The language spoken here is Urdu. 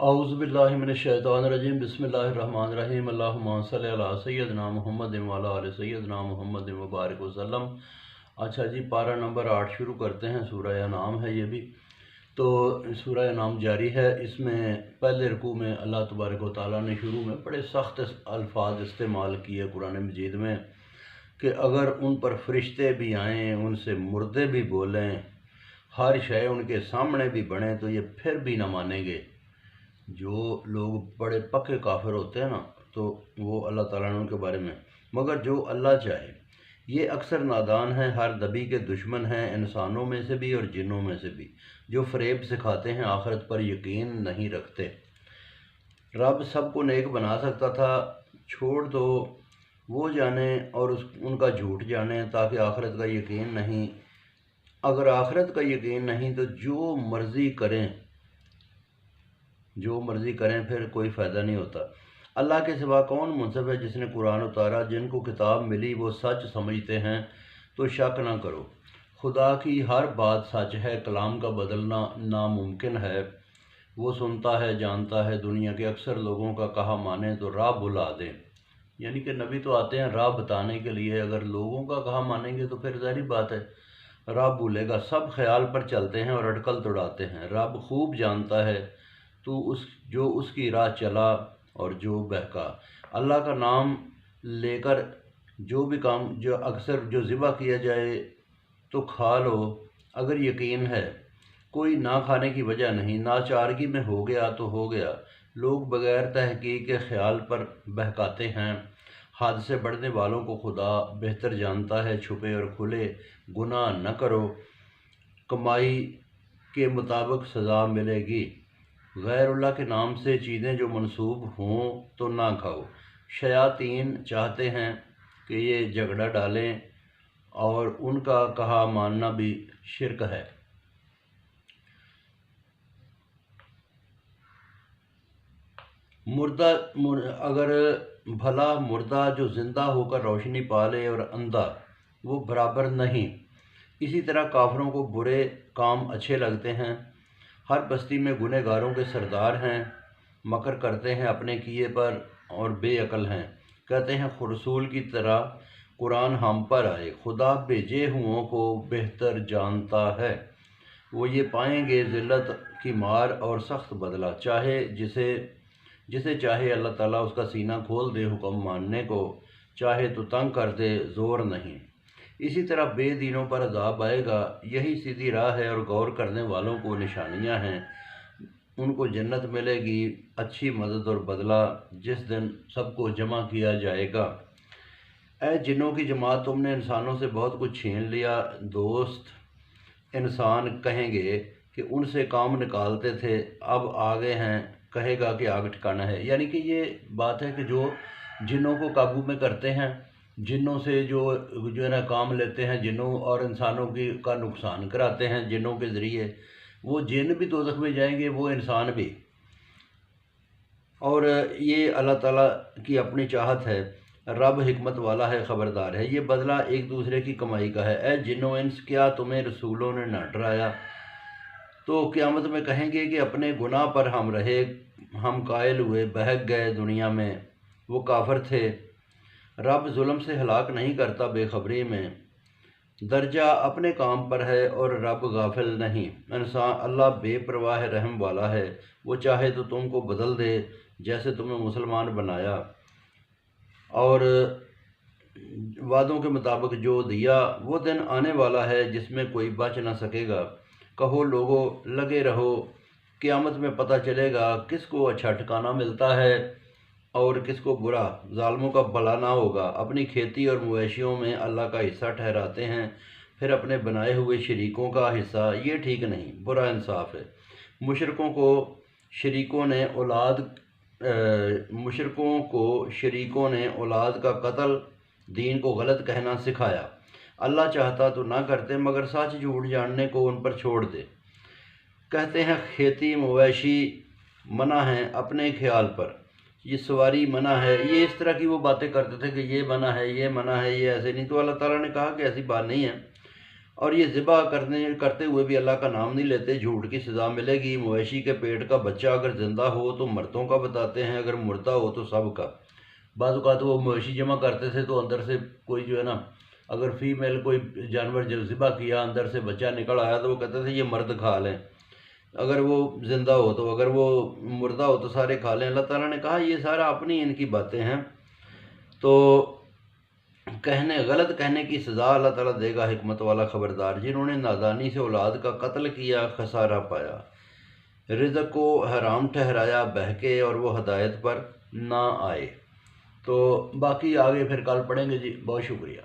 اعوذ باللہ من الشیطان الرجیم بسم اللہ الرحمن الرحیم اللہم صلی علی سیدنا محمد وعلی آل سیدنا محمد مبارک وسلم۔ اچھا جی، پارہ نمبر 8 شروع کرتے ہیں۔ سورہ انعام ہے یہ بھی، تو سورہ انعام جاری ہے۔ اس میں پہلے رکوع میں اللہ تبارک و تعالیٰ نے شروع میں بڑے سخت الفاظ استعمال کیے قرآن مجید میں کہ اگر ان پر فرشتے بھی آئیں، ان سے مردے بھی بولیں، ہر شے ان کے سامنے بھی بڑھیں تو یہ پھر بھی نہ مانیں گے۔ جو لوگ بڑے پکے کافر ہوتے ہیں نا، تو وہ اللہ تعالیٰ نے ان کے بارے میں، مگر جو اللہ چاہے، یہ اکثر نادان ہیں، ہر دبی کے دشمن ہیں، انسانوں میں سے بھی اور جنوں میں سے بھی، جو فریب سکھاتے ہیں، آخرت پر یقین نہیں رکھتے۔ رب سب کو نیک بنا سکتا تھا، چھوڑ دو وہ جانیں اور ان کا جھوٹ جانیں، تاکہ آخرت کا یقین نہیں۔ اگر آخرت کا یقین نہیں تو جو مرضی کریں پھر کوئی فائدہ نہیں ہوتا۔ اللہ کے سوا کون منصف ہے جس نے قرآن اتارا؟ جن کو کتاب ملی وہ سچ سمجھتے ہیں، تو شک نہ کرو۔ خدا کی ہر بات سچ ہے، کلام کا بدلنا ناممکن ہے۔ وہ سنتا ہے، جانتا ہے، دنیا کے اکثر لوگوں کا کہا مانیں تو راہ بھلا دیں۔ یعنی کہ نبی تو آتے ہیں راہ بتانے کے لیے، اگر لوگوں کا کہا مانیں گے تو پھر ظاہری بات ہے راہ بھولے گا۔ سب خیال پر چلتے ہیں اور اٹکل توڑاتے ہیں۔ رب خوب جانتا ہے تو جو اس کی راہ چلا اور جو بہکا۔ اللہ کا نام لے کر جو بھی کام جو ذبح کیا جائے تو کھا لو اگر یقین ہے، کوئی نہ کھانے کی وجہ نہیں، ناچارگی میں ہو گیا تو ہو گیا۔ لوگ بغیر تحقیق کے خیال پر بہکاتے ہیں۔ حد سے بڑھنے والوں کو خدا بہتر جانتا ہے، چھپے اور کھلے گناہ نہ کرو، کمائی کے مطابق سزا ملے گی۔ غیر اللہ کے نام سے چیزیں جو منسوب ہوں تو نہ کھاؤ۔ شیاطین چاہتے ہیں کہ یہ جھگڑا ڈالیں، اور ان کا کہا ماننا بھی شرک ہے۔ اگر بھلا مردہ جو زندہ ہو کر روشنی پالے اور اندھا، وہ برابر نہیں۔ اسی طرح کافروں کو برے کام اچھے لگتے ہیں۔ ہر بستی میں گنہگاروں کے سردار ہیں، مکر کرتے ہیں اپنے کیے پر اور بے عقل ہیں۔ کہتے ہیں رسول کی طرح قرآن ہم پر آئے، خدا بھیجے ہوں کو بہتر جانتا ہے۔ وہ یہ پائیں گے ذلت کی مار اور سخت بدلہ۔ چاہے جسے چاہے اللہ تعالیٰ اس کا سینہ کھول دے حکم ماننے کو، چاہے تو تنگ کر دے زور نہیں۔ اسی طرح بے دینوں پر عذاب آئے گا۔ یہی سیدھی راہ ہے اور غور کرنے والوں کو نشانیاں ہیں۔ ان کو جنت ملے گی، اچھی مدد اور بدلہ، جس دن سب کو جمع کیا جائے گا۔ اے جنوں کی جماعت، تم نے انسانوں سے بہت کچھ چھین لیا۔ دوست انسان کہیں گے کہ ان سے کام نکالتے تھے، اب آگے ہیں، کہے گا کہ آگ ٹھکانا ہے۔ یعنی کہ یہ بات ہے کہ جو جنوں کو قابو میں کرتے ہیں، جنوں سے جو ہے نا کام لیتے ہیں، جنوں اور انسانوں کا نقصان کراتے ہیں جنوں کے ذریعے، وہ جن بھی دوزخ میں جائیں گے، وہ انسان بھی۔ اور یہ اللہ تعالیٰ کی اپنی چاہت ہے، رب حکمت والا ہے، خبردار ہے۔ یہ بدلہ ایک دوسرے کی کمائی کا ہے۔ اے جنوں انس، کیا تمہیں رسولوں نے نہ ڈرایا؟ تو قیامت میں کہیں گے کہ اپنے گناہ پر ہم قائل ہوئے، بہک گئے دنیا میں، وہ کافر تھے۔ رب ظلم سے ہلاک نہیں کرتا بے خبری میں، درجہ اپنے کام پر ہے اور رب غافل نہیں۔ اللہ بے پرواہ رحم والا ہے، وہ چاہے تو تم کو بدل دے جیسے تمہیں مسلمان بنایا، اور وعدوں کے مطابق جو دیا۔ وہ دن آنے والا ہے جس میں کوئی بچ نہ سکے گا۔ کہو لوگو لگے رہو، قیامت میں پتہ چلے گا کس کو اچھا ٹھکانہ ملتا ہے اور کس کو برا۔ ظالموں کا بھلا نہ ہوگا۔ اپنی کھیتی اور مویشیوں میں اللہ کا حصہ ٹھہراتے ہیں، پھر اپنے بنائے ہوئے شریکوں کا حصہ، یہ ٹھیک نہیں، برا انصاف ہے۔ مشرکوں کو شریکوں نے اولاد کا قتل، دین کو غلط کہنا سکھایا۔ اللہ چاہتا تو نہ کرتے، مگر سچ جھوٹ جاننے کو ان پر چھوڑ دے۔ کہتے ہیں کھیتی مویشی منع ہیں اپنے خیال پر، یہ سواری منع ہے، یہ اس طرح کی وہ باتیں کرتے تھے کہ یہ منع ہے، یہ منع ہے، یہ ایسے نہیں۔ تو اللہ تعالیٰ نے کہا کہ ایسی بات نہیں ہے، اور یہ ذبح کرتے ہوئے بھی اللہ کا نام نہیں لیتے، جھوٹ کی سزا ملے گی۔ مویشی کے پیٹ کا بچہ اگر زندہ ہو تو مردوں کا بتاتے ہیں، اگر مردہ ہو تو سب کا۔ بعض اوقات وہ مویشی جمع کرتے تھے تو اندر سے کوئی جو ہے نا، اگر فیمیل کوئی جانور جب ذبح کیا اندر سے بچہ نکل آیا تو وہ کہتے تھے یہ مرد کھا لیں، اگر وہ زندہ ہو تو، اگر وہ مردہ ہو تو سارے کھا لیں۔ اللہ تعالیٰ نے کہا یہ سارا اپنی ان کی باتیں ہیں، تو غلط کہنے کی سزا اللہ تعالیٰ دے گا حکمت والا خبردار۔ جنہوں نے نادانی سے اولاد کا قتل کیا خسارہ پایا، رزق کو حرام ٹھہرایا بہکے اور وہ ہدایت پر نہ آئے۔ تو باقی آگے پھر کل پڑھیں گے جی، بہت شکریہ۔